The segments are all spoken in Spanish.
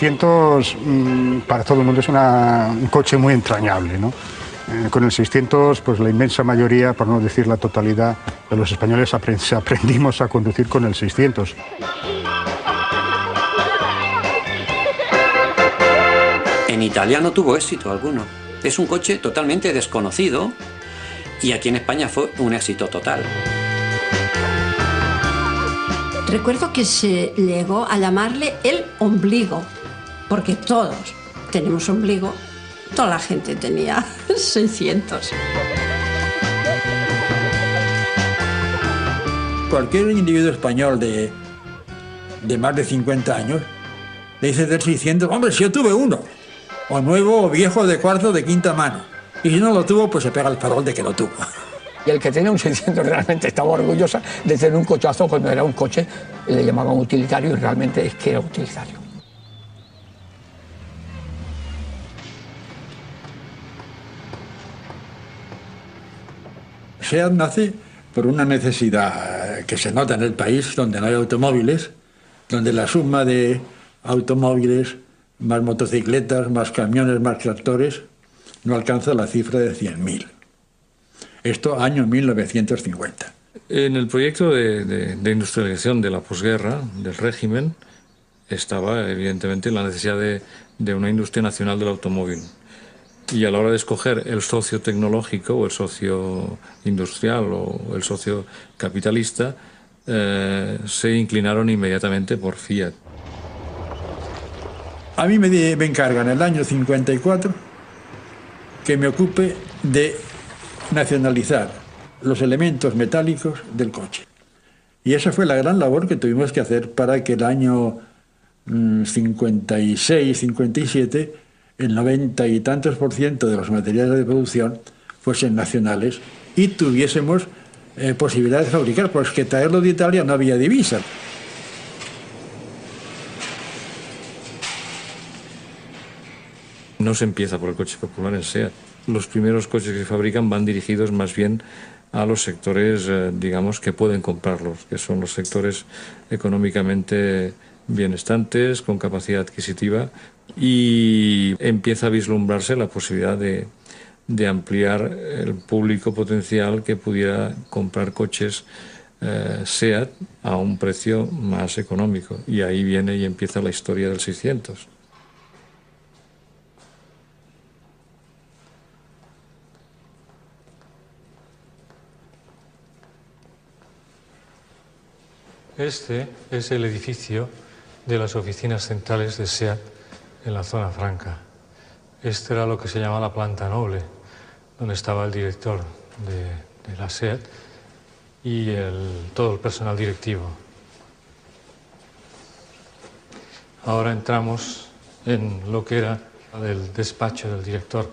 600 para todo el mundo es un coche muy entrañable, ¿no? Con el 600, pues la inmensa mayoría, por no decir la totalidad, de los españoles aprendimos a conducir con el 600. En Italia no tuvo éxito alguno. Es un coche totalmente desconocido y aquí en España fue un éxito total. Recuerdo que se llegó a llamarle el ombligo, porque todos tenemos ombligo, toda la gente tenía 600. Cualquier individuo español de más de 50 años le dice del 600, hombre, si yo tuve uno, o nuevo o viejo de cuarta o de quinta mano, y si no lo tuvo, pues se pega el farol de que lo tuvo. Y el que tenía un 600 realmente estaba orgullosa de tener un cochazo cuando era un coche, le llamaban utilitario y realmente es que era utilitario. SEAT nace por una necesidad que se nota en el país donde no hay automóviles, donde la suma de automóviles, más motocicletas, más camiones, más tractores, no alcanza la cifra de 100.000. Esto año 1950. En el proyecto de industrialización de la posguerra, del régimen, estaba evidentemente la necesidad de una industria nacional del automóvil. Y a la hora de escoger el socio tecnológico o el socio industrial o el socio capitalista, se inclinaron inmediatamente por Fiat. A mí me encargan en el año 54 que me ocupe de nacionalizar los elementos metálicos del coche. Y esa fue la gran labor que tuvimos que hacer para que el año 56, 57, el 90 y tantos % de los materiales de producción fuesen nacionales y tuviésemos posibilidad de fabricar, porque traerlo de Italia no había divisa. No se empieza por el coche popular en SEAT. Los primeros coches que se fabrican van dirigidos más bien a los sectores, digamos, que pueden comprarlos, que son los sectores económicamente bienestantes, con capacidad adquisitiva, y empieza a vislumbrarse la posibilidad de ampliar el público potencial que pudiera comprar coches SEAT a un precio más económico. Y ahí viene y empieza la historia del 600. Este es el edificio de las oficinas centrales de SEAT en la zona franca. Este era lo que se llama la planta noble, donde estaba el director de la SEAT y todo el personal directivo. Ahora entramos en lo que era el despacho del director,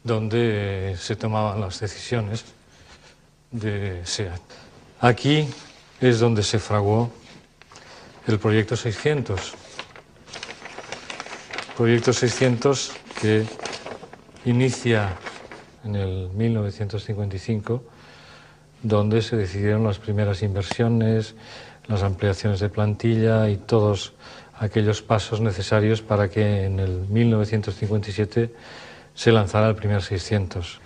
donde se tomaban las decisiones de SEAT. Aquí es donde se fraguó el proyecto 600. Proyecto 600 que inicia en el 1955, donde se decidieron las primeras inversiones, las ampliaciones de plantilla y todos aquellos pasos necesarios para que en el 1957 se lanzara el primer 600.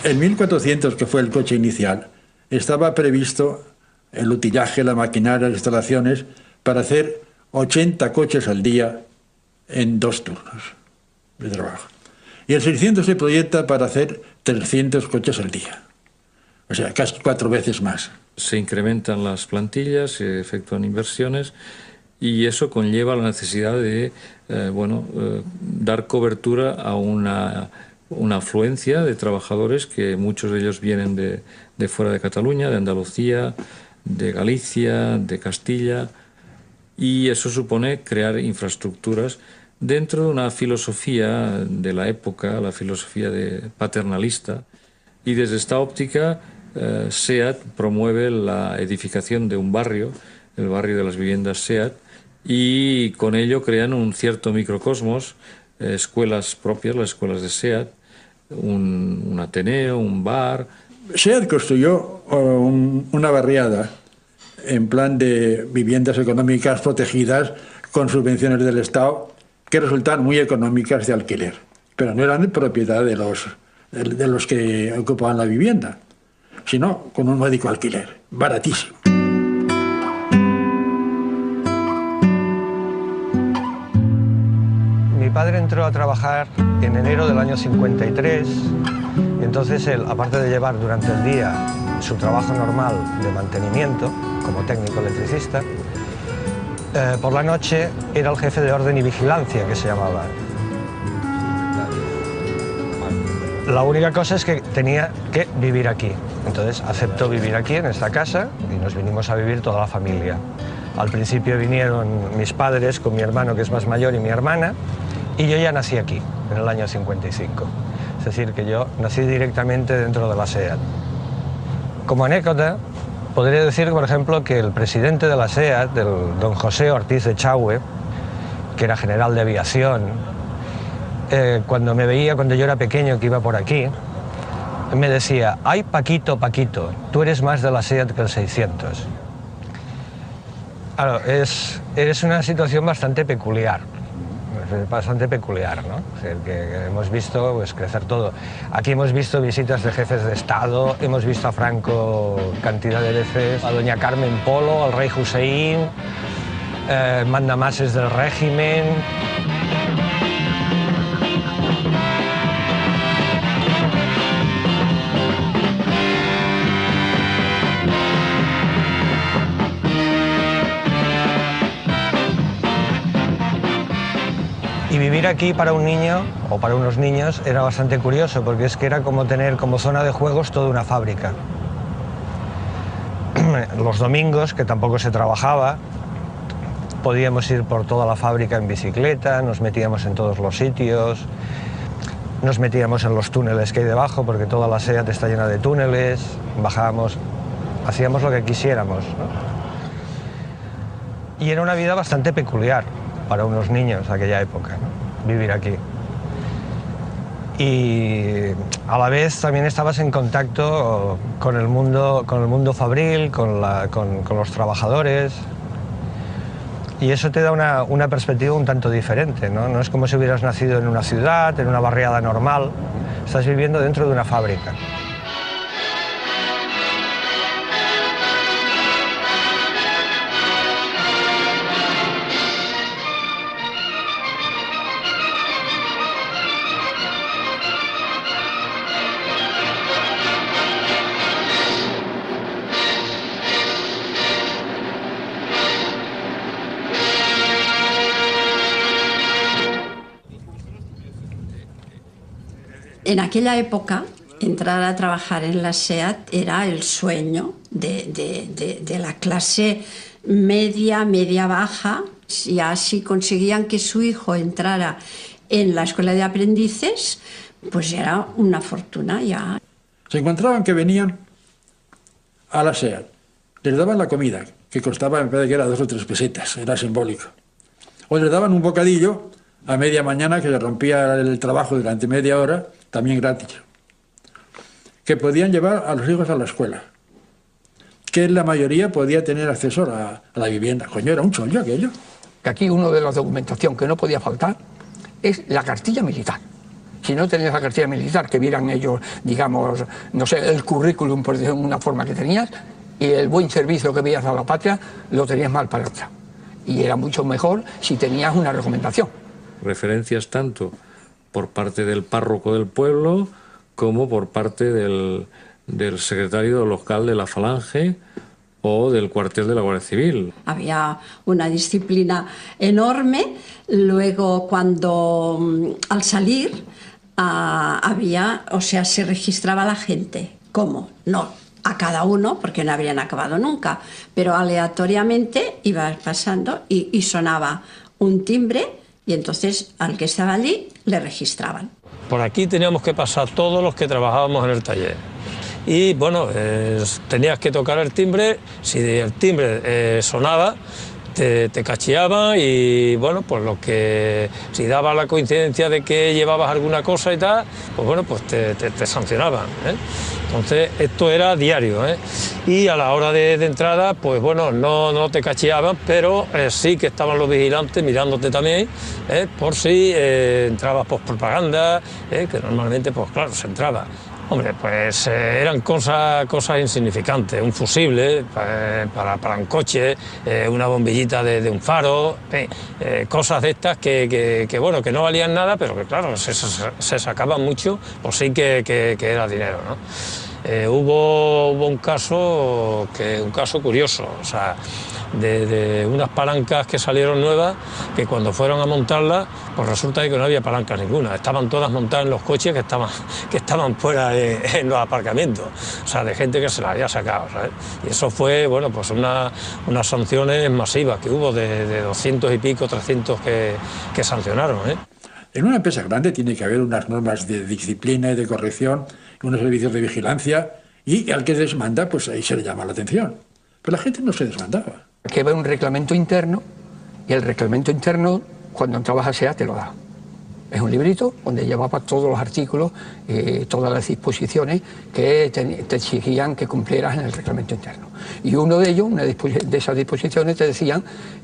En 1400, que fue el coche inicial, estaba previsto el utillaje, la maquinaria, las instalaciones, para hacer 80 coches al día en 2 turnos de trabajo. Y el 600 se proyecta para hacer 300 coches al día. O sea, casi 4 veces más. Se incrementan las plantillas, se efectúan inversiones y eso conlleva la necesidad de dar cobertura a una afluencia de trabajadores que muchos de ellos vienen de fuera de Cataluña, de Andalucía, de Galicia, de Castilla, y eso supone crear infraestructuras dentro de una filosofía de la época, la filosofía paternalista, y desde esta óptica SEAT promueve la edificación de un barrio, el barrio de las viviendas SEAT, y con ello crean un cierto microcosmos, escuelas propias, las escuelas de SEAT, un ateneo, un bar. SEAT construyó una barriada en plan de viviendas económicas protegidas con subvenciones del Estado que resultan muy económicas de alquiler, pero no eran de propiedad de los que ocupaban la vivienda, sino con un módico alquiler, baratísimo. Mi padre entró a trabajar en enero del año 53 y entonces él, aparte de llevar durante el día su trabajo normal de mantenimiento como técnico electricista, por la noche era el jefe de orden y vigilancia, que se llamaba. La única cosa es que tenía que vivir aquí. Entonces aceptó vivir aquí, en esta casa, y nos vinimos a vivir toda la familia. Al principio vinieron mis padres con mi hermano, que es más mayor, y mi hermana, y yo ya nací aquí, en el año 55. Es decir, que yo nací directamente dentro de la SEAT. Como anécdota, podría decir, por ejemplo, que el presidente de la SEAT, don José Ortiz de Chaue, que era general de aviación, cuando me veía cuando yo era pequeño, que iba por aquí, me decía: ay, Paquito, Paquito, tú eres más de la SEAT que el 600. Claro, es una situación bastante peculiar, ¿no? Es decir, que hemos visto pues, crecer todo. Aquí hemos visto visitas de jefes de Estado, hemos visto a Franco cantidad de veces, a doña Carmen Polo, al rey Hussein, mandamases del régimen. Y vivir aquí para un niño, o para unos niños, era bastante curioso, porque es que era como tener como zona de juegos toda una fábrica. Los domingos, que tampoco se trabajaba, podíamos ir por toda la fábrica en bicicleta, nos metíamos en todos los sitios, nos metíamos en los túneles que hay debajo, porque toda la SEAT está llena de túneles, bajábamos, hacíamos lo que quisiéramos, ¿no? Y era una vida bastante peculiar para unos niños de aquella época, ¿no? Vivir aquí. Y a la vez también estabas en contacto con el mundo fabril, con los trabajadores, y eso te da una perspectiva un tanto diferente, ¿no? No es como si hubieras nacido en una ciudad, en una barriada normal, estás viviendo dentro de una fábrica. En aquella época, entrar a trabajar en la SEAT era el sueño de la clase media baja. Ya si conseguían que su hijo entrara en la escuela de aprendices, pues era una fortuna ya. Se encontraban que venían a la SEAT, les daban la comida, que costaba, me parece que era 2 o 3 pesetas, era simbólico. O les daban un bocadillo a media mañana, que les rompía el trabajo durante media hora, también gratis, que podían llevar a los hijos a la escuela, que la mayoría podía tener acceso a la vivienda. Coño, era un chollo aquello. Aquí una de las documentación que no podía faltar es la cartilla militar. Si no tenías la cartilla militar, que vieran ellos, digamos, no sé, el currículum, por decirlo de una forma que tenías, y el buen servicio que veías a la patria, lo tenías mal para otra. Y era mucho mejor si tenías una recomendación. Referencias tanto por parte del párroco del pueblo como por parte del secretario local de la Falange o del cuartel de la Guardia Civil. Había una disciplina enorme. Luego, cuando al salir se registraba la gente. ¿Cómo? No a cada uno, porque no habrían acabado nunca, pero aleatoriamente iba pasando y sonaba un timbre, y entonces al que estaba allí le registraban. Por aquí teníamos que pasar todos los que trabajábamos en el taller. Y bueno, tenías que tocar el timbre. Si el timbre sonaba, te cacheaban y bueno, pues lo que si daba la coincidencia de que llevabas alguna cosa y tal, pues bueno, pues te sancionaban, ¿eh? Entonces esto era diario, ¿eh? Y a la hora de entrada, pues bueno, no te cacheaban, pero sí que estaban los vigilantes mirándote también, por si entrabas por propaganda, que normalmente, pues claro, se entraba. Hombre, pues eran cosas insignificantes, un fusible para un coche, una bombillita de un faro, cosas de estas que bueno, que no valían nada, pero que claro, se sacaban mucho, pues sí que era dinero, ¿no? Hubo un caso curioso, o sea, de unas palancas que salieron nuevas, que cuando fueron a montarlas, pues resulta que no había palancas ninguna, estaban todas montadas en los coches que estaban fuera en los aparcamientos, o sea, de gente que se las había sacado, ¿sabes? Y eso fue, bueno, pues unas sanciones masivas que hubo de 200 y pico, 300 que sancionaron, ¿eh? En una empresa grande tiene que haber unas normas de disciplina y de corrección, unos servicios de vigilancia, y al que desmanda, pues ahí se le llama la atención. Pero la gente no se desmandaba. Que va un reglamento interno, y el reglamento interno, cuando entrabas a SEAT, te lo da. Es un librito donde llevabas todos los artículos, todas las disposiciones que te exigían que cumplieras en el reglamento interno. Y uno de ellos, una de esas disposiciones, te decían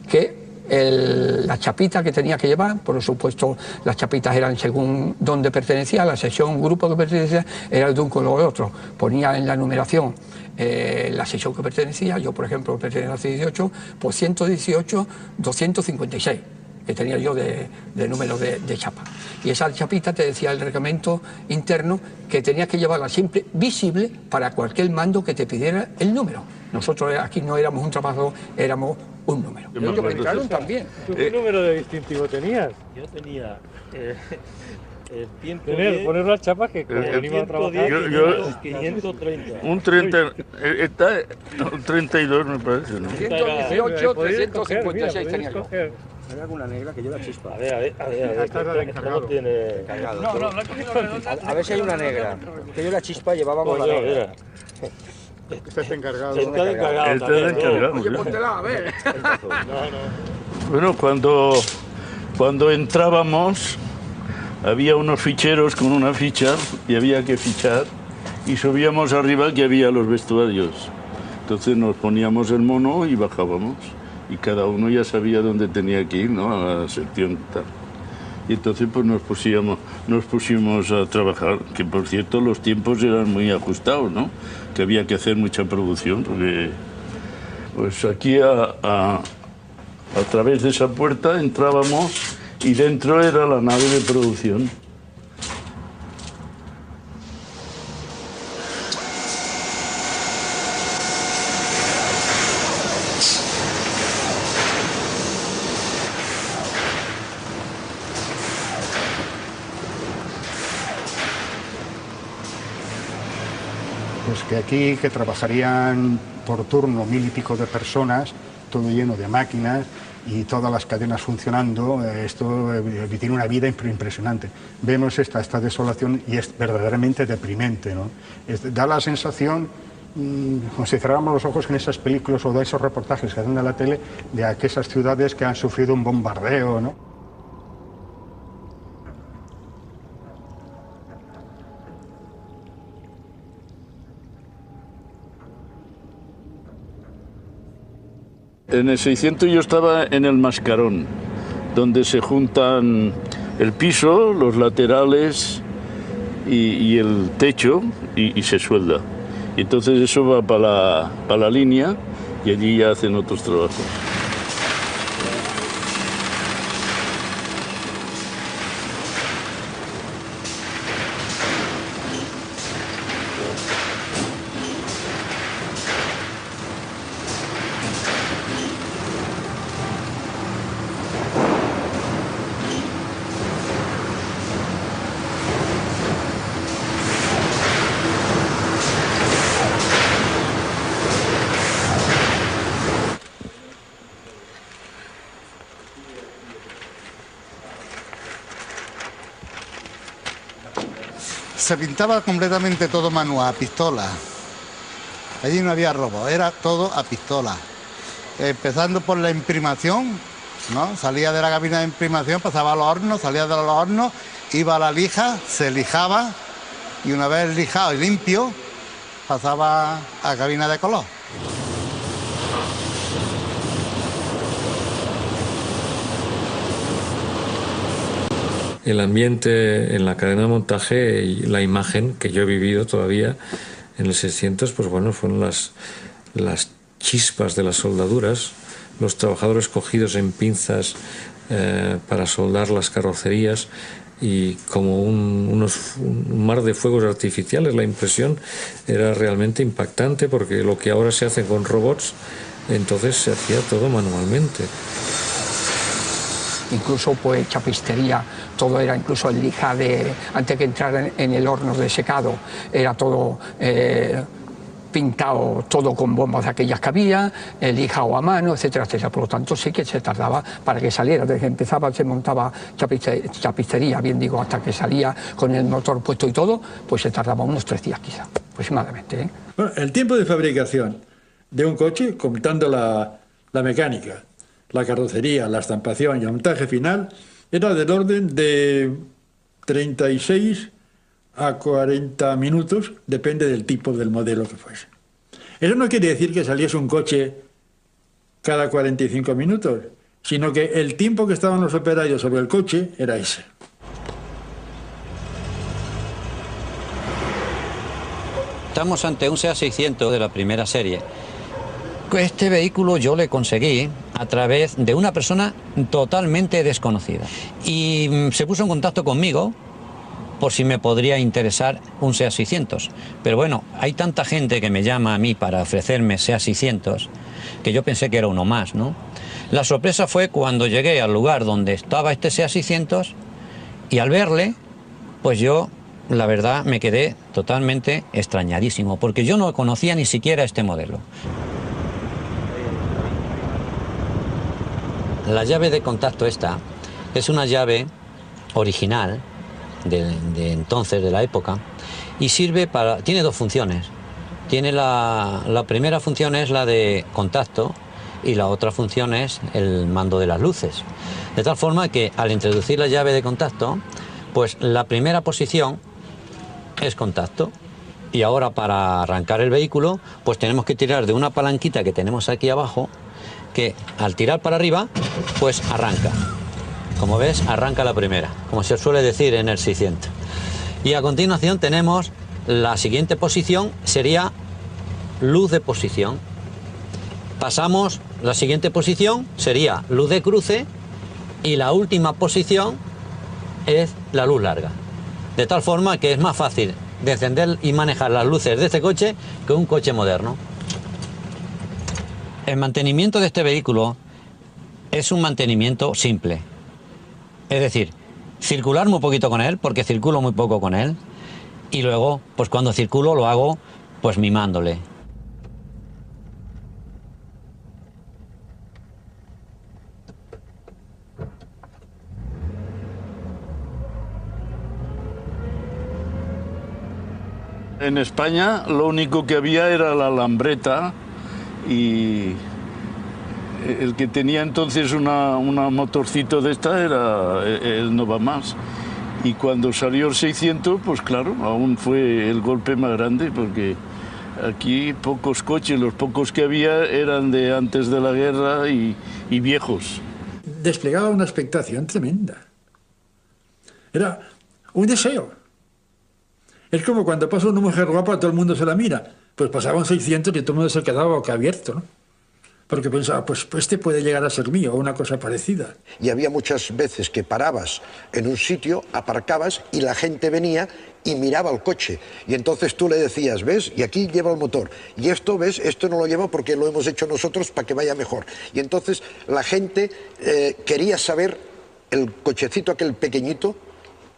que la chapita que tenía que llevar, por supuesto las chapitas eran según dónde pertenecía, la sección, grupo que pertenecía, era de un color o de otro. Ponía en la numeración la sección que pertenecía, yo por ejemplo pertenecía a la 18, pues 118, 256, que tenía yo de número de chapa. Y esa chapita te decía el reglamento interno que tenías que llevarla siempre visible para cualquier mando que te pidiera el número. Nosotros aquí no éramos un trabajador, éramos un número. Ellos me entraron también. ¿Tú qué número de distintivo tenías? Yo tenía el 110, poner las chapas que como venimos a trabajar. 530. Un 30, está un 32 me parece, ¿no? 118, 356 tenía yo. Hay alguna negra que lleva chispa. A ver. Esta es la del encargado. A ver si hay una negra. Que yo la chispa llevábamos la negra. Este es encargado. Este es encargado. Oye, póntela, a ver. Bueno, cuando entrábamos había unos ficheros con una ficha y había que fichar y subíamos arriba que había los vestuarios. Entonces nos poníamos el mono y bajábamos y cada uno ya sabía dónde tenía que ir, ¿no? A la sección tal. Y entonces pues nos pusimos a trabajar, que por cierto los tiempos eran muy ajustados, ¿no? Que había que hacer mucha producción, porque pues aquí a través de esa puerta entrábamos y dentro era la nave de producción. Pues que aquí que trabajarían por turno 1000 y pico de personas, todo lleno de máquinas y todas las cadenas funcionando, esto tiene una vida impresionante. Vemos esta desolación y es verdaderamente deprimente, ¿no? Da la sensación, como si cerráramos los ojos en esas películas o de esos reportajes que dan en la tele, de aquellas ciudades que han sufrido un bombardeo, ¿no? En el 600 yo estaba en el mascarón, donde se juntan el piso, los laterales y el techo y se suelda. Y entonces eso va para la línea y allí ya hacen otros trabajos. Se pintaba completamente todo manual, a pistola. Allí no había robo, era todo a pistola. empezando por la imprimación, ¿no? Salía de la cabina de imprimación, pasaba a los hornos, salía de los hornos, iba a la lija, se lijaba y una vez lijado y limpio, pasaba a cabina de color. El ambiente en la cadena de montaje y la imagen que yo he vivido todavía en el 600, pues bueno, fueron las chispas de las soldaduras, los trabajadores cogidos en pinzas para soldar las carrocerías y como un mar de fuegos artificiales. La impresión era realmente impactante porque lo que ahora se hace con robots, entonces se hacía todo manualmente. Incluso pues chapistería, todo era incluso el lija de, antes que entrar en el horno de secado, era todo pintado, todo con bombas de aquellas que había, lijado a mano, etcétera, etcétera. Por lo tanto sí que se tardaba para que saliera, desde que empezaba se montaba chapistería, bien digo, hasta que salía con el motor puesto y todo, pues se tardaba unos 3 días quizá, aproximadamente. Bueno, el tiempo de fabricación de un coche, contando la mecánica, la carrocería, la estampación y el montaje final, era del orden de 36 a 40 minutos, depende del tipo del modelo que fuese. Eso no quiere decir que saliese un coche cada 45 minutos, sino que el tiempo que estaban los operarios sobre el coche era ese. Estamos ante un SEAT 600 de la primera serie. Este vehículo yo le conseguí a través de una persona totalmente desconocida y se puso en contacto conmigo por si me podría interesar un SEAT 600. Pero bueno, hay tanta gente que me llama a mí para ofrecerme SEAT 600 que yo pensé que era uno más, ¿no? La sorpresa fue cuando llegué al lugar donde estaba este SEAT 600 y al verle, pues yo, la verdad, me quedé totalmente extrañadísimo porque yo no conocía ni siquiera este modelo. La llave de contacto esta es una llave original de entonces, de la época, y sirve para... tiene 2 funciones. Tiene la primera función es la de contacto y la otra función es el mando de las luces. De tal forma que al introducir la llave de contacto, pues la primera posición es contacto. Y ahora para arrancar el vehículo, pues tenemos que tirar de una palanquita que tenemos aquí abajo, que al tirar para arriba, pues arranca. Como ves, arranca la primera, como se suele decir en el 600. Y a continuación tenemos la siguiente posición, sería luz de posición. Pasamos, la siguiente posición sería luz de cruce y la última posición es la luz larga. De tal forma que es más fácil de encender y manejar las luces de este coche que un coche moderno. El mantenimiento de este vehículo es un mantenimiento simple. Es decir, circular muy poquito con él, porque circulo muy poco con él, y luego, pues cuando circulo lo hago, pues mimándole. En España lo único que había era la lambreta y el que tenía entonces una motorcito de esta era el Nova Más. Y cuando salió el 600, pues claro, aún fue el golpe más grande porque aquí pocos coches, los pocos que había eran de antes de la guerra y viejos. Desplegaba una expectación tremenda. Era un deseo. Es como cuando pasa una mujer guapa, todo el mundo se la mira. Pues pasaba un 600 y todo el mundo se quedaba boca abierto, ¿no? Porque pensaba, pues este puede llegar a ser mío, o una cosa parecida. Y había muchas veces que parabas en un sitio, aparcabas y la gente venía y miraba el coche. Y entonces tú le decías, ¿ves? Y aquí lleva el motor. Y esto, ¿ves? Esto no lo lleva porque lo hemos hecho nosotros para que vaya mejor. Y entonces la gente quería saber el cochecito aquel pequeñito,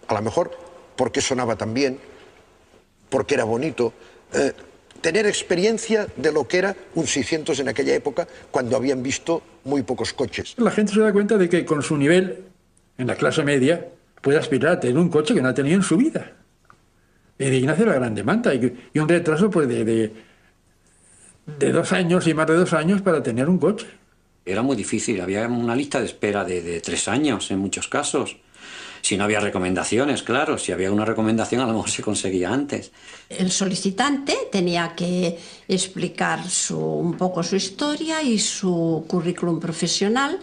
a lo mejor porque sonaba tan bien, porque era bonito, tener experiencia de lo que era un 600 en aquella época, cuando habían visto muy pocos coches. La gente se da cuenta de que con su nivel, en la clase media, puede aspirar a tener un coche que no ha tenido en su vida. Y de ahí nace la gran demanda, y un retraso pues, de 2 años y más de 2 años para tener un coche. Era muy difícil, había una lista de espera de 3 años en muchos casos. Si no había recomendaciones, claro, si había una recomendación a lo mejor se conseguía antes. El solicitante tenía que explicar un poco su historia y su currículum profesional,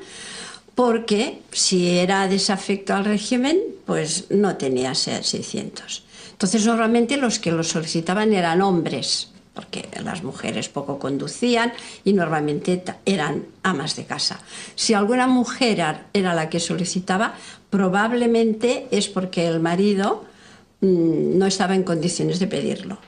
porque si era desafecto al régimen, pues no tenía SEAT 600. Entonces normalmente los que lo solicitaban eran hombres, porque las mujeres poco conducían y normalmente eran amas de casa. Si alguna mujer era la que solicitaba, probablemente es porque el marido no estaba en condiciones de pedirlo.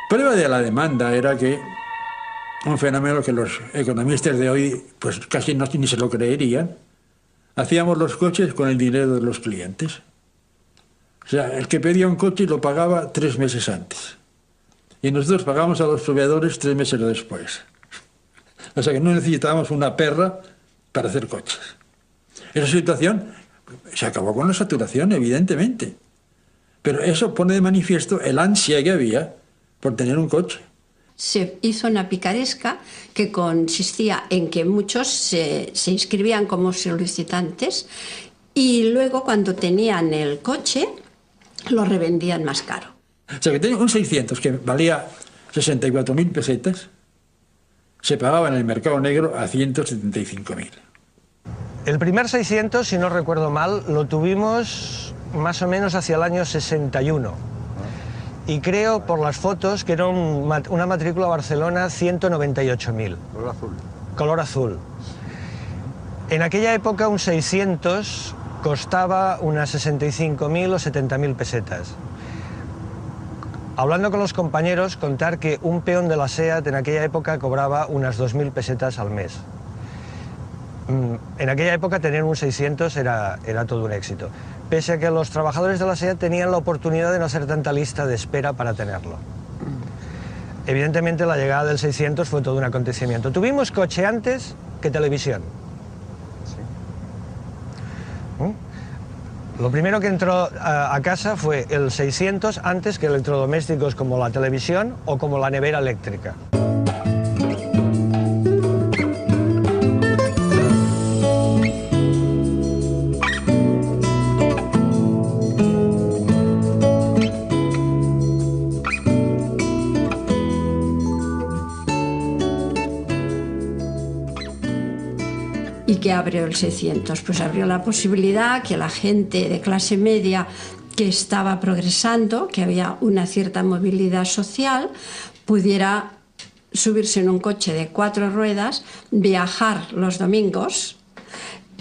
Prueba de la demanda era que un fenómeno que los economistas de hoy pues casi ni se lo creerían. Hacíamos los coches con el dinero de los clientes. O sea, el que pedía un coche lo pagaba 3 meses antes. Y nosotros pagamos a los proveedores 3 meses después. O sea que no necesitábamos una perra para hacer coches. Esa situación se acabó con la saturación, evidentemente. Pero eso pone de manifiesto el ansia que había por tener un coche. Se hizo una picaresca que consistía en que muchos se inscribían como solicitantes y luego cuando tenían el coche lo revendían más caro. O sea que tenía un 600 que valía 64.000 pesetas, se pagaba en el mercado negro a 175.000. El primer 600, si no recuerdo mal, lo tuvimos más o menos hacia el año 61. Y creo, por las fotos, que era una matrícula Barcelona 198.000. Color azul. Color azul. En aquella época un 600 costaba unas 65.000 o 70.000 pesetas. Hablando con los compañeros, contar que un peón de la SEAT en aquella época cobraba unas 2.000 pesetas al mes. En aquella época tener un 600 era todo un éxito, pese a que los trabajadores de la SEAT tenían la oportunidad de no hacer tanta lista de espera para tenerlo. Evidentemente la llegada del 600 fue todo un acontecimiento. Tuvimos coche antes que televisión. Lo primero que entró a casa fue el 600 antes que electrodomésticos como la televisión o como la nevera eléctrica. ¿Y qué abrió el 600? Pues abrió la posibilidad que la gente de clase media que estaba progresando, que había una cierta movilidad social, pudiera subirse en un coche de 4 ruedas, viajar los domingos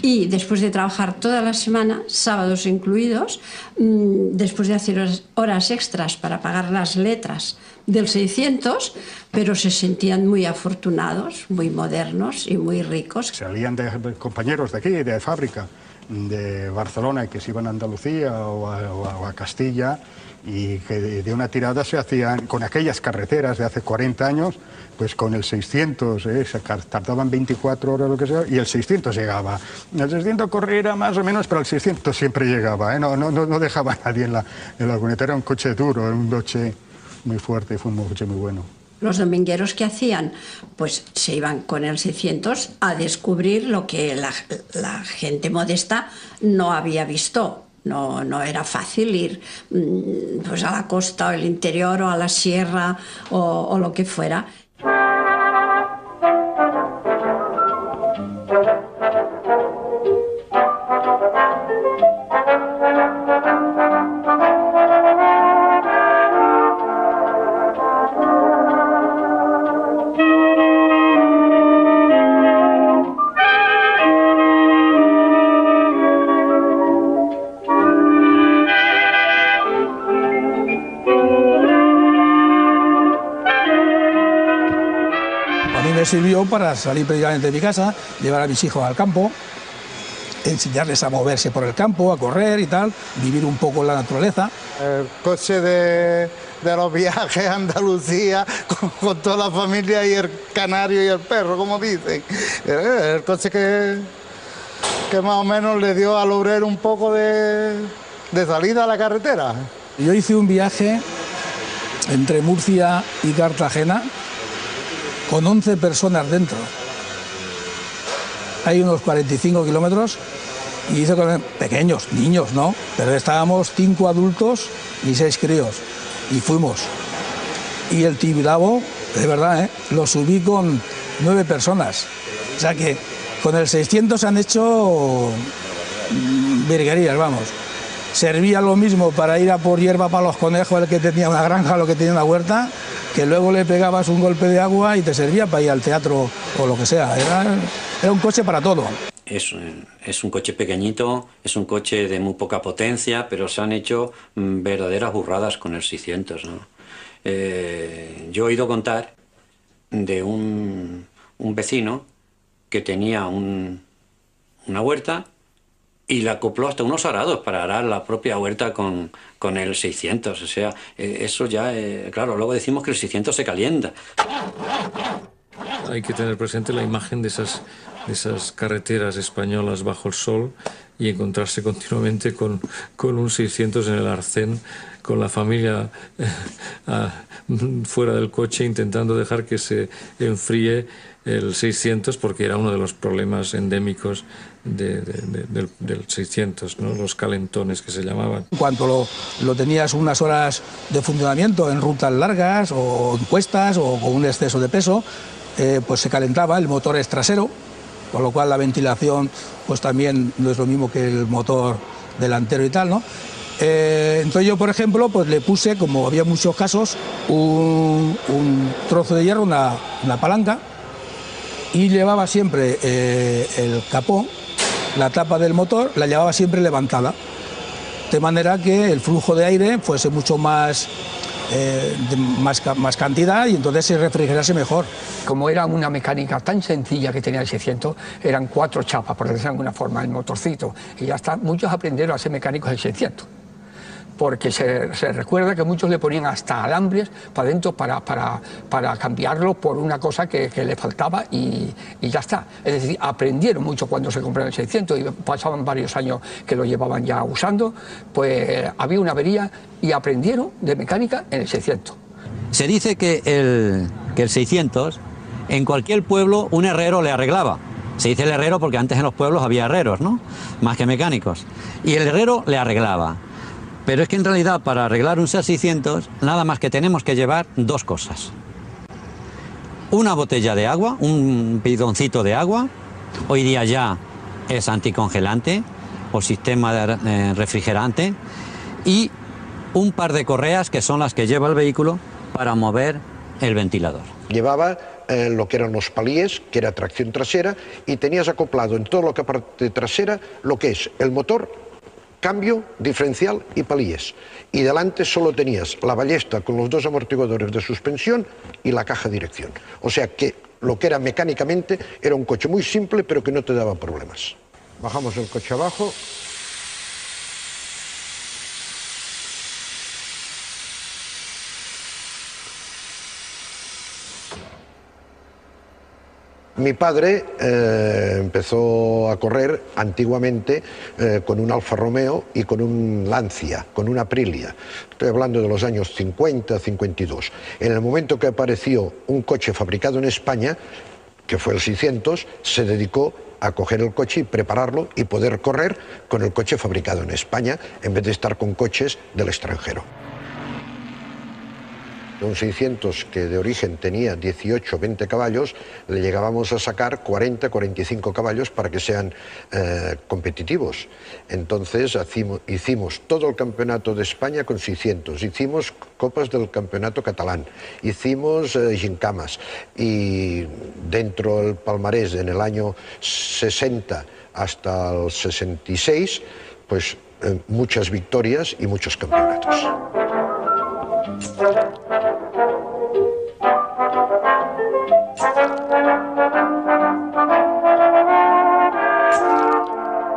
y después de trabajar toda la semana, sábados incluidos, después de hacer horas extras para pagar las letras del 600, pero se sentían muy afortunados, muy modernos y muy ricos. Salían de compañeros de aquí, de fábrica, de Barcelona, que se iban a Andalucía o a Castilla, y que de una tirada se hacían con aquellas carreteras de hace 40 años, pues con el 600, tardaban 24 horas, lo que sea, y el 600 llegaba. El 600 corría más o menos, pero el 600 siempre llegaba, no dejaba a nadie en la cuneta. Era un coche duro, un coche muy fuerte, fue un coche muy bueno. Los domingueros que hacían, pues se iban con el 600 a descubrir lo que la gente modesta no había visto. No era fácil ir pues a la costa o el interior o a la sierra o lo que fuera. Me sirvió para salir precisamente de mi casa, llevar a mis hijos al campo enseñarles a moverse por el campo, a correr y tal, vivir un poco en la naturaleza. El coche de los viajes a Andalucía con toda la familia y el canario y el perro, como dicen. El coche que más o menos le dio al obrero un poco de salida a la carretera. Yo hice un viaje entre Murcia y Cartagena con 11 personas dentro. Hay unos 45 kilómetros y hice con pequeños, niños, ¿no? Pero estábamos 5 adultos y 6 críos y fuimos. Y el Tibidabo, de verdad, lo subí con 9 personas. O sea que con el 600 han hecho virguerías, vamos. Servía lo mismo para ir a por hierba para los conejos, el que tenía una granja o el que tenía una huerta, que luego le pegabas un golpe de agua y te servía para ir al teatro o lo que sea. Era un coche para todo. Es un coche pequeñito, es un coche de muy poca potencia, pero se han hecho verdaderas burradas con el 600, ¿no? Yo he oído contar de un vecino que tenía una huerta y le acopló hasta unos arados para arar la propia huerta con el 600. O sea, eso ya, claro, luego decimos que el 600 se calienta. Hay que tener presente la imagen de esas carreteras españolas bajo el sol y encontrarse continuamente con un 600 en el arcén, con la familia fuera del coche intentando dejar que se enfríe el 600, porque era uno de los problemas endémicos del 600, ¿no? Los calentones que se llamaban. Cuando lo tenías unas horas de funcionamiento en rutas largas o en cuestas o con un exceso de peso, pues se calentaba. El motor es trasero, con lo cual la ventilación pues también no es lo mismo que el motor delantero y tal, ¿no? Entonces yo, por ejemplo, pues le puse, como había muchos casos, un trozo de hierro, una palanca, y llevaba siempre el capó, la tapa del motor, la llevaba siempre levantada, de manera que el flujo de aire fuese mucho más cantidad y entonces se refrigerase mejor. Como era una mecánica tan sencilla que tenía el 600, eran 4 chapas, por decirlo de alguna forma, el motorcito, y ya está. Muchos aprendieron a ser mecánicos del 600. Porque se recuerda que muchos le ponían hasta alambres para adentro para cambiarlo por una cosa que le faltaba y ya está. Es decir, aprendieron mucho cuando se compraron el 600 y pasaban varios años que lo llevaban ya usando, pues había una avería y aprendieron de mecánica en el 600. Se dice que el 600, en cualquier pueblo un herrero le arreglaba. Se dice el herrero porque antes en los pueblos había herreros, ¿no? Más que mecánicos. Y el herrero le arreglaba. Pero es que en realidad para arreglar un SEAT 600 nada más que tenemos que llevar 2 cosas. Una botella de agua, un bidoncito de agua, hoy día ya es anticongelante o sistema de refrigerante, y un par de correas que son las que lleva el vehículo para mover el ventilador. Llevaba lo que eran los palíes, que era tracción trasera, y tenías acoplado en todo lo que parte trasera lo que es el motor, cambio, diferencial y palíes. Y delante solo tenías la ballesta con los 2 amortiguadores de suspensión y la caja de dirección. O sea que lo que era mecánicamente era un coche muy simple pero que no te daba problemas. Bajamos el coche abajo. Mi padre empezó a correr antiguamente con un Alfa Romeo y con un Lancia, con una Aprilia. Estoy hablando de los años 50, 52. En el momento que apareció un coche fabricado en España, que fue el 600, se dedicó a coger el coche y prepararlo y poder correr con el coche fabricado en España en vez de estar con coches del extranjero. Un 600 que de origen tenía 18 o 20 caballos, le llegábamos a sacar 40 45 caballos para que sean competitivos. Entonces hicimos todo el campeonato de España con 600, hicimos copas del campeonato catalán, hicimos gincamas, y dentro del palmarés en el año 60 hasta el 66, pues muchas victorias y muchos campeonatos.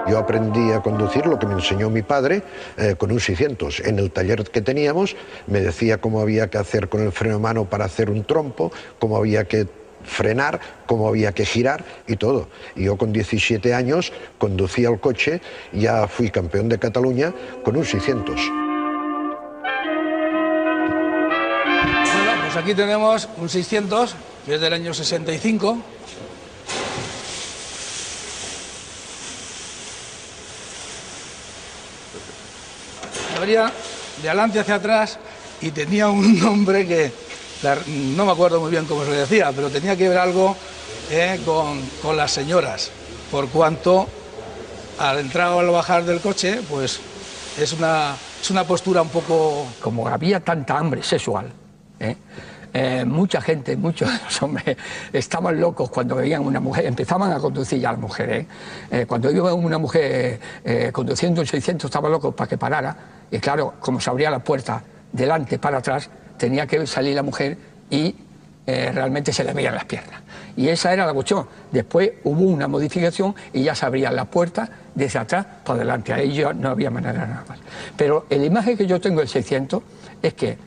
Yo yo aprendí a conducir lo que me enseñó mi padre con un 600. En el taller que teníamos me decía cómo había que hacer con el freno a mano para hacer un trompo, cómo había que frenar, cómo había que girar y todo. Y yo con 17 años conducía el coche, ya fui campeón de Cataluña con un 600. Bueno, pues aquí tenemos un 600, que es del año 65. Abría de adelante hacia atrás y tenía un nombre que no me acuerdo muy bien cómo se le decía, pero tenía que ver algo con las señoras, por cuanto al entrar o al bajar del coche, pues es una postura un poco... Como había tanta hambre sexual, mucha gente, muchos de los hombres estaban locos cuando veían una mujer, empezaban a conducir ya las mujeres. Cuando iba una mujer conduciendo un 600 estaban locos para que parara, y claro, como se abría la puerta delante para atrás, tenía que salir la mujer y realmente se le veían las piernas. Y esa era la cuestión. Después hubo una modificación y ya se abrían las puertas desde atrás para adelante. Ahí ya no había manera de nada más. Pero la imagen que yo tengo del 600 es que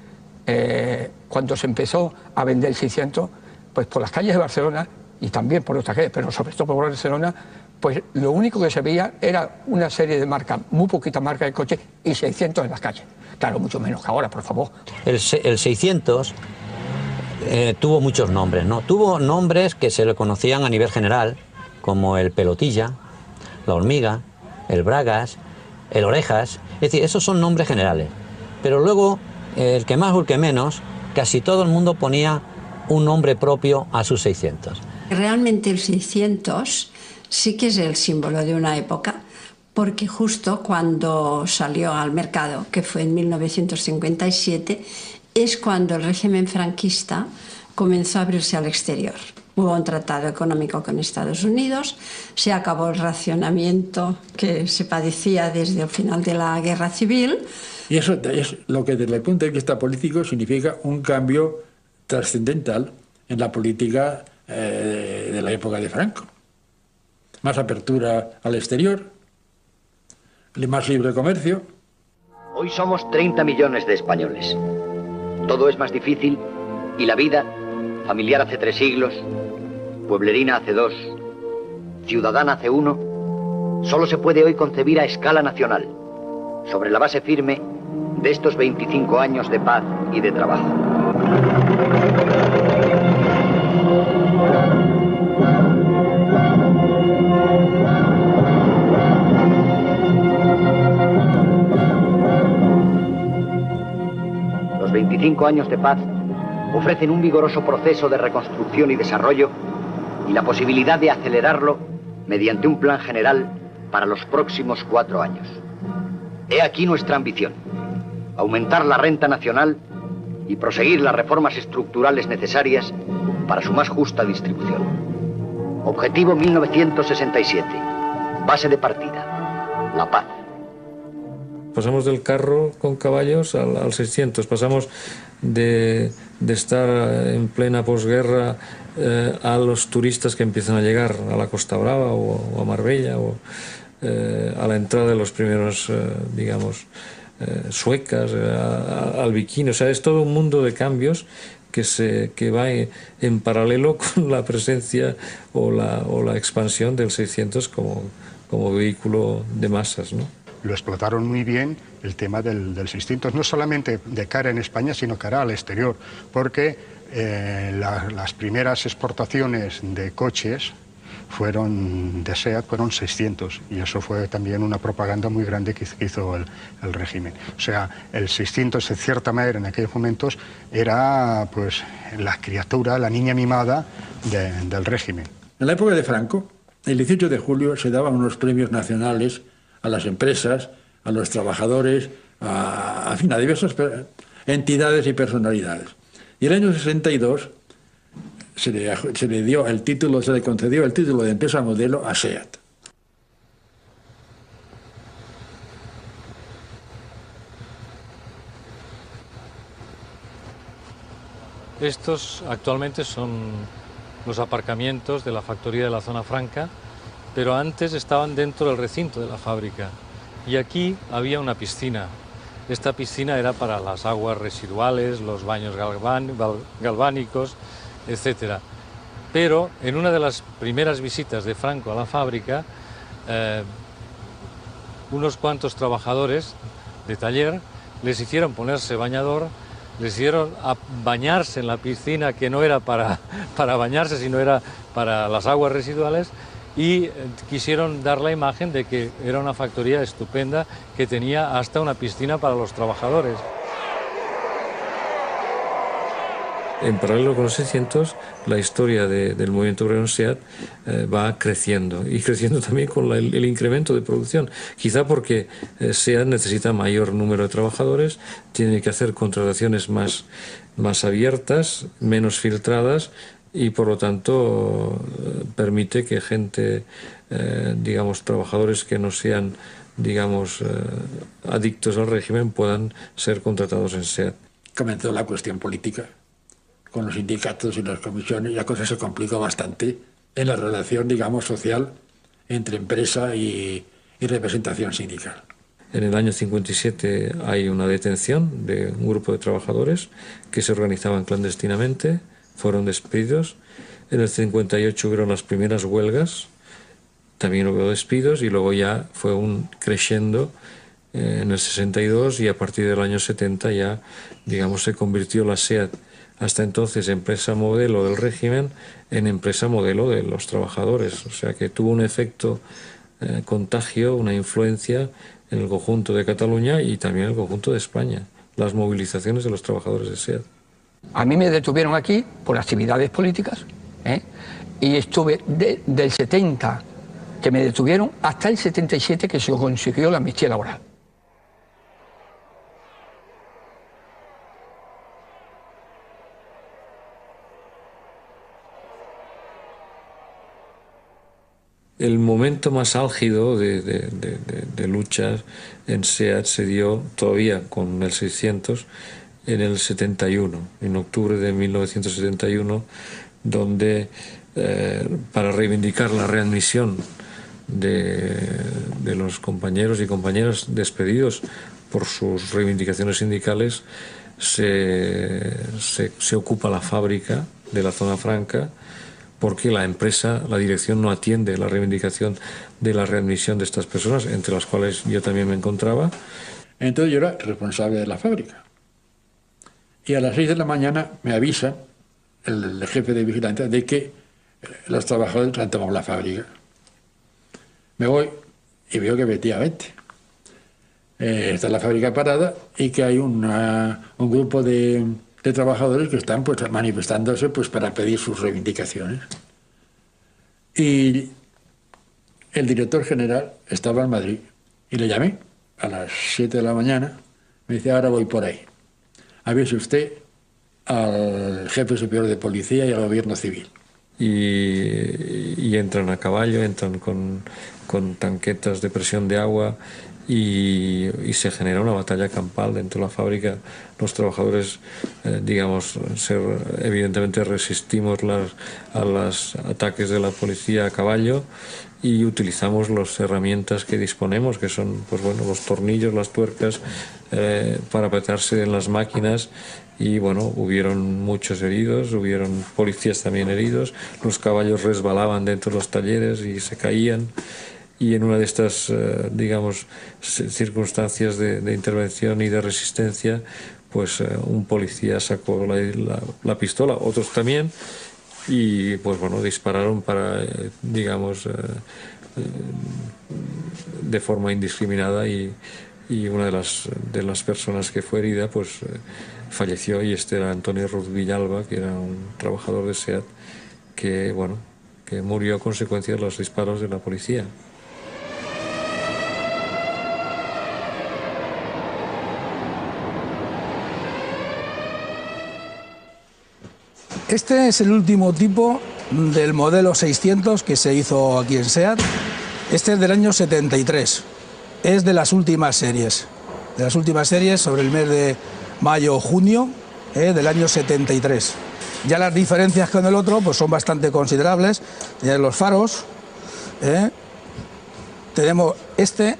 cuando se empezó a vender el 600, pues por las calles de Barcelona y también por otras calles, pero sobre todo por Barcelona, pues lo único que se veía era una serie de marcas, muy poquitas marcas de coche y 600 en las calles. Claro, mucho menos que ahora, por favor. El 600 tuvo muchos nombres, ¿no? Tuvo nombres que se le conocían a nivel general, como el Pelotilla, la Hormiga, el Bragas, el Orejas. Es decir, esos son nombres generales. Pero luego, el que más o el que menos, casi todo el mundo ponía un nombre propio a sus 600. Realmente el 600 sí que es el símbolo de una época, porque justo cuando salió al mercado, que fue en 1957, es cuando el régimen franquista comenzó a abrirse al exterior. Hubo un tratado económico con Estados Unidos, se acabó el racionamiento que se padecía desde el final de la Guerra Civil. Y eso es lo que desde el punto de vista político significa un cambio trascendental en la política de la época de Franco. Más apertura al exterior, más libre comercio. Hoy somos 30 millones de españoles. Todo es más difícil y la vida, familiar hace 3 siglos, pueblerina hace 2, ciudadana hace 1, solo se puede hoy concebir a escala nacional, sobre la base firme de estos 25 años de paz y de trabajo. Los 25 años de paz ofrecen un vigoroso proceso de reconstrucción y desarrollo y la posibilidad de acelerarlo mediante un plan general para los próximos 4 años. He aquí nuestra ambición: aumentar la renta nacional y proseguir las reformas estructurales necesarias para su más justa distribución. Objetivo 1967. Base de partida: la paz. Pasamos del carro con caballos al 600, pasamos de estar en plena posguerra a los turistas que empiezan a llegar a la Costa Brava o a Marbella o a la entrada de los primeros, digamos, suecas, al bikini. O sea, es todo un mundo de cambios que va en paralelo con la presencia o la expansión del 600 como vehículo de masas, ¿no? Lo explotaron muy bien el tema del 600, no solamente de cara en España, sino cara al exterior, porque las primeras exportaciones de coches de SEAT fueron 600, y eso fue también una propaganda muy grande que hizo el régimen. O sea, el 600, de cierta manera, en aquellos momentos, era pues la criatura, la niña mimada del régimen. En la época de Franco, el 18 de julio se daban unos premios nacionales a las empresas, a los trabajadores, a diversas entidades y personalidades. Y el año 62 se le concedió el título de empresa modelo a SEAT. Estos actualmente son los aparcamientos de la factoría de la Zona Franca pero antes estaban dentro del recinto de la fábrica. Y aquí había una piscina. Esta piscina era para las aguas residuales, los baños galvánicos, etc. Pero en una de las primeras visitas de Franco a la fábrica, unos cuantos trabajadores de taller les hicieron ponerse bañador, les hicieron bañarse en la piscina que no era para bañarse, sino era para las aguas residuales, y quisieron dar la imagen de que era una factoría estupenda que tenía hasta una piscina para los trabajadores. En paralelo con los 600, la historia del movimiento obrero en SEAT va creciendo, y creciendo también con el incremento de producción. Quizá porque SEAT necesita mayor número de trabajadores, tiene que hacer contrataciones más abiertas, menos filtradas, y por lo tanto permite que gente, digamos, trabajadores que no sean, digamos, adictos al régimen puedan ser contratados en SEAT. Comenzó la cuestión política. Con los sindicatos y las comisiones, la cosa se complicó bastante en la relación, digamos, social entre empresa y representación sindical. En el año 57 hay una detención de un grupo de trabajadores que se organizaban clandestinamente, fueron despedidos. En el 58 hubieron las primeras huelgas, también hubo despidos, y luego ya fue un crescendo en el 62, y a partir del año 70 ya, digamos, se convirtió la SEAT, hasta entonces empresa modelo del régimen, en empresa modelo de los trabajadores. O sea que tuvo un efecto contagio, una influencia en el conjunto de Cataluña y también en el conjunto de España, las movilizaciones de los trabajadores de SEAT. A mí me detuvieron aquí por actividades políticas, y estuve del 70 que me detuvieron hasta el 77 que se consiguió la amnistía laboral. El momento más álgido de luchas en SEAT se dio todavía con el 600 en el 71, en octubre de 1971, donde para reivindicar la readmisión de los compañeros y compañeras despedidos por sus reivindicaciones sindicales, se ocupa la fábrica de la zona franca, porque la empresa, la dirección no atiende la reivindicación de la readmisión de estas personas, entre las cuales yo también me encontraba. Entonces yo era responsable de la fábrica. Y a las 6 de la mañana me avisa el jefe de vigilancia de que los trabajadores han tomado la fábrica. Me voy y veo que efectivamente está la fábrica parada y que hay un grupo de trabajadores que están pues manifestándose pues para pedir sus reivindicaciones. Y el director general estaba en Madrid y le llamé a las 7 de la mañana. Me dice: ahora voy por ahí. Avise usted al jefe superior de policía y al gobierno civil. Y entran a caballo, entran con tanquetas de presión de agua, y se genera una batalla campal dentro de la fábrica. Los trabajadores, digamos, evidentemente resistimos a los ataques de la policía a caballo, y utilizamos las herramientas que disponemos, que son pues bueno, los tornillos, las tuercas, para apretarse en las máquinas. Y bueno, hubieron muchos heridos, hubieron policías también heridos, los caballos resbalaban dentro de los talleres y se caían. Y en una de estas, digamos, circunstancias de intervención y de resistencia, pues un policía sacó la pistola, otros también, y pues bueno, dispararon para, digamos, de forma indiscriminada, y una de las personas que fue herida, pues falleció, y este era Antonio Ruz Villalba, que era un trabajador de SEAT, que bueno, que murió a consecuencia de los disparos de la policía. Este es el último tipo del modelo 600 que se hizo aquí en SEAT. Este es del año 73. Es de las últimas series. De las últimas series sobre el mes de mayo o junio del año 73. Ya las diferencias con el otro pues son bastante considerables. Los faros, tenemos este.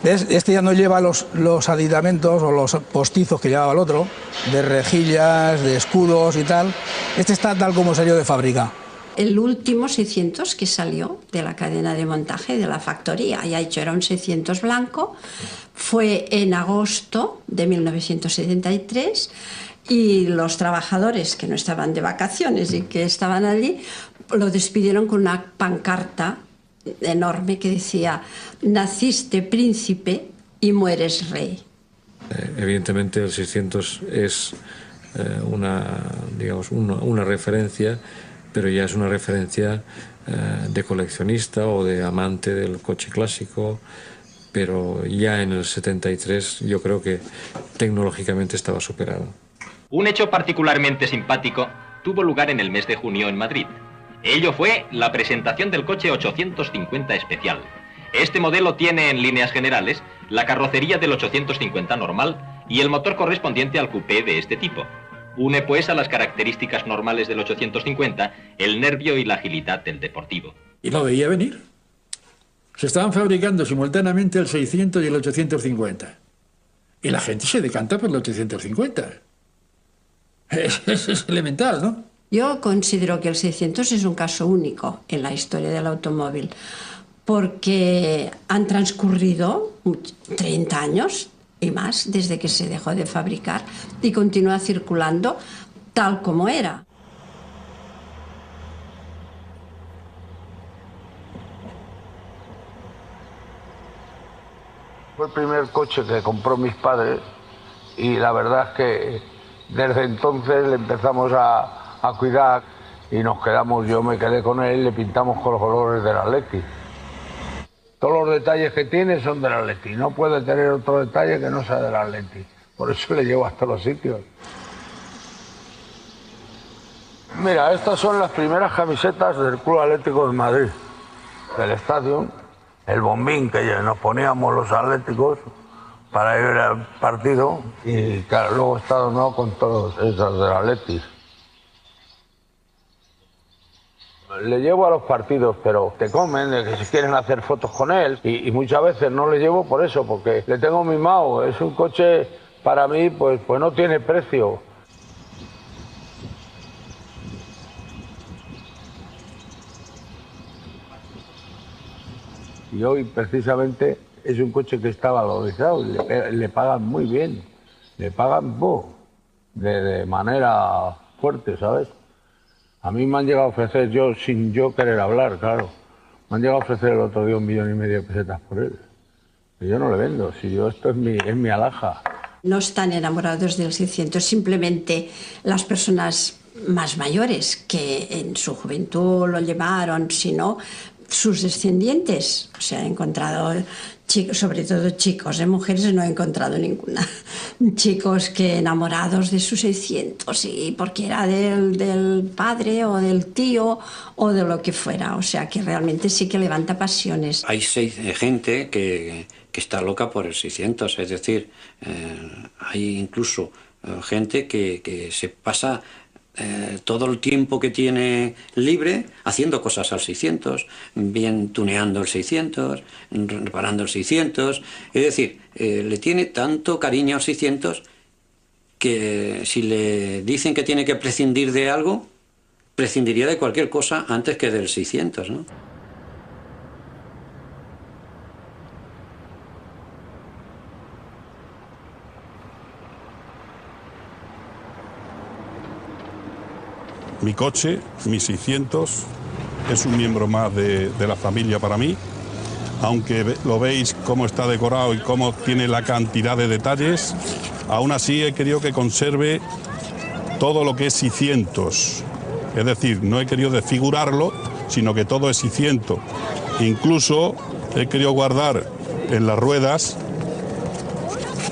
¿Ves? Este ya no lleva los aditamentos o los postizos que llevaba el otro, de rejillas, de escudos y tal. Este está tal como salió de fábrica. El último 600 que salió de la cadena de montaje de la factoría, ya hecho, era un 600 blanco, fue en agosto de 1973 y los trabajadores que no estaban de vacaciones y que estaban allí lo despidieron con una pancarta enorme que decía: naciste príncipe y mueres rey. Evidentemente el 600 es una referencia, pero ya es una referencia de coleccionista o de amante del coche clásico, pero ya en el 73 yo creo que tecnológicamente estaba superado. Un hecho particularmente simpático tuvo lugar en el mes de junio en Madrid. Ello fue la presentación del coche 850 especial. Este modelo tiene en líneas generales la carrocería del 850 normal y el motor correspondiente al coupé de este tipo. Une pues a las características normales del 850 el nervio y la agilidad del deportivo. Y lo veía venir. Se estaban fabricando simultáneamente el 600 y el 850. Y la gente se decanta por el 850. Es elemental, ¿no? Yo considero que el 600 es un caso único en la historia del automóvil, porque han transcurrido 30 años y más desde que se dejó de fabricar y continúa circulando tal como era. Fue el primer coche que compró mis padres y la verdad es que desde entonces le empezamos a cuidar y nos quedamos, yo me quedé con él, le pintamos con los colores del Atleti. Todos los detalles que tiene son del Atleti, no puede tener otro detalle que no sea del Atleti, por eso le llevo hasta los sitios. Mira, estas son las primeras camisetas del Club Atlético de Madrid, del estadio, el bombín que nos poníamos los atléticos para ir al partido y claro, luego está donado con todas esas del Atleti. Le llevo a los partidos, pero te comen de que si quieren hacer fotos con él y muchas veces no le llevo por eso, porque le tengo mimado. Es un coche para mí, pues no tiene precio. Y hoy precisamente es un coche que está valorizado y le pagan muy bien, le pagan de manera fuerte, ¿sabes? A mí me han llegado a ofrecer, sin yo querer hablar, claro, me han llegado a ofrecer el otro día 1,5 millones de pesetas por él. Y yo no le vendo, si yo esto es mi alhaja. No están enamorados del 600, simplemente las personas más mayores que en su juventud lo llevaron, sino sus descendientes. O sea, he encontrado chicos, sobre todo chicos, de mujeres no he encontrado ninguna. Chicos que enamorados de sus 600 y porque era del padre o del tío o de lo que fuera. O sea, que realmente sí que levanta pasiones. Hay gente que está loca por el 600, es decir, hay incluso gente que se pasa todo el tiempo que tiene libre haciendo cosas al 600, bien tuneando el 600, reparando el 600, es decir, le tiene tanto cariño al 600 que si le dicen que tiene que prescindir de algo, prescindiría de cualquier cosa antes que del 600, ¿no? Mi coche, mi 600, es un miembro más de la familia para mí. Aunque lo veis cómo está decorado y cómo tiene la cantidad de detalles, aún así he querido que conserve todo lo que es 600. Es decir, no he querido desfigurarlo, sino que todo es 600. Incluso he querido guardar en las ruedas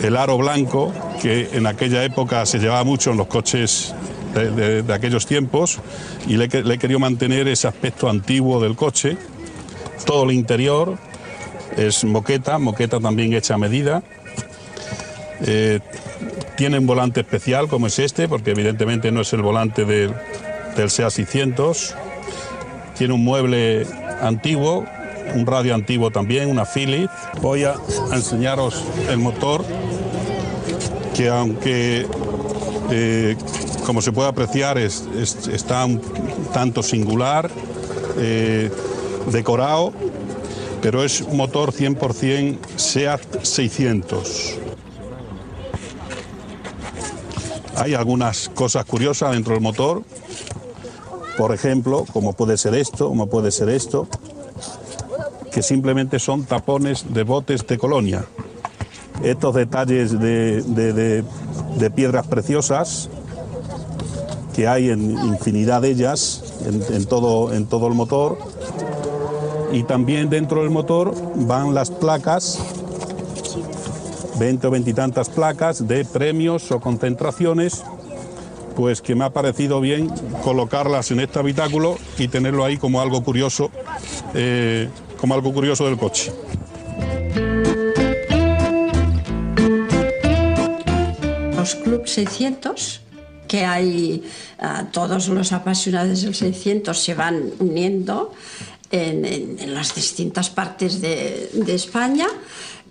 el aro blanco, que en aquella época se llevaba mucho en los coches de aquellos tiempos, y le he querido mantener ese aspecto antiguo del coche. Todo el interior es moqueta también hecha a medida. Tiene un volante especial como es este, porque evidentemente no es el volante del SEAT 600. Tiene un mueble antiguo, un radio antiguo también, una Philips. Voy a enseñaros el motor, que aunque, como se puede apreciar, está un tanto singular, decorado, pero es un motor 100% SEAT 600. Hay algunas cosas curiosas dentro del motor, por ejemplo, como puede ser esto, que simplemente son tapones de botes de colonia. Estos detalles de piedras preciosas, que hay en infinidad de ellas en todo el motor, y también dentro del motor van las placas, 20 o 20 y tantas placas de premios o concentraciones, pues que me ha parecido bien colocarlas en este habitáculo y tenerlo ahí como algo curioso del coche. Los Club 600, que hay, todos los apasionados del 600 se van uniendo en las distintas partes de España,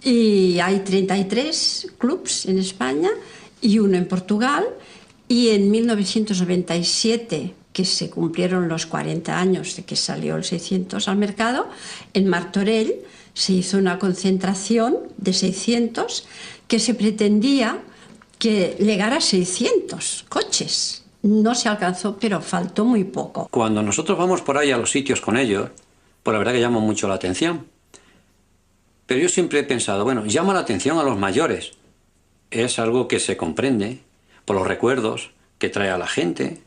y hay 33 clubs en España y uno en Portugal, y en 1997, que se cumplieron los 40 años de que salió el 600 al mercado, en Martorell se hizo una concentración de 600 que se pretendía que llegara a 600 coches. No se alcanzó, pero faltó muy poco. Cuando nosotros vamos por ahí a los sitios con ellos, pues la verdad que llama mucho la atención. Pero yo siempre he pensado, bueno, llama la atención a los mayores. Es algo que se comprende por los recuerdos que trae a la gente,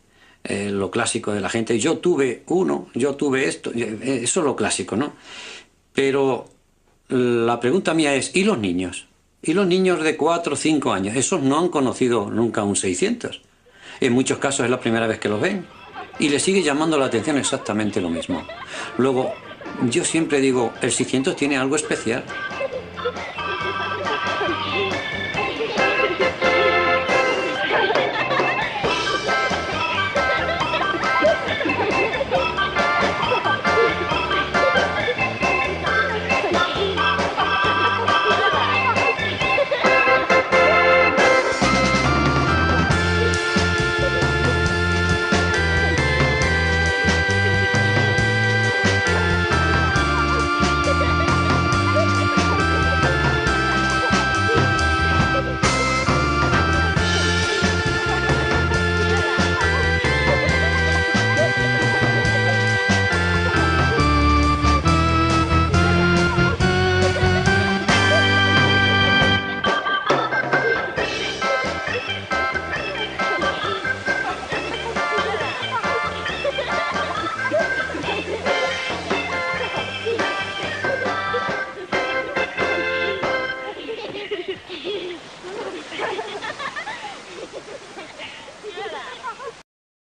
lo clásico de la gente. Yo tuve uno, yo tuve esto, eso es lo clásico, ¿no? Pero la pregunta mía es, ¿y los niños? ¿Y los niños de 4 o 5 años? Esos no han conocido nunca un 600. En muchos casos es la primera vez que los ven. Y les sigue llamando la atención exactamente lo mismo. Luego, yo siempre digo, el 600 tiene algo especial.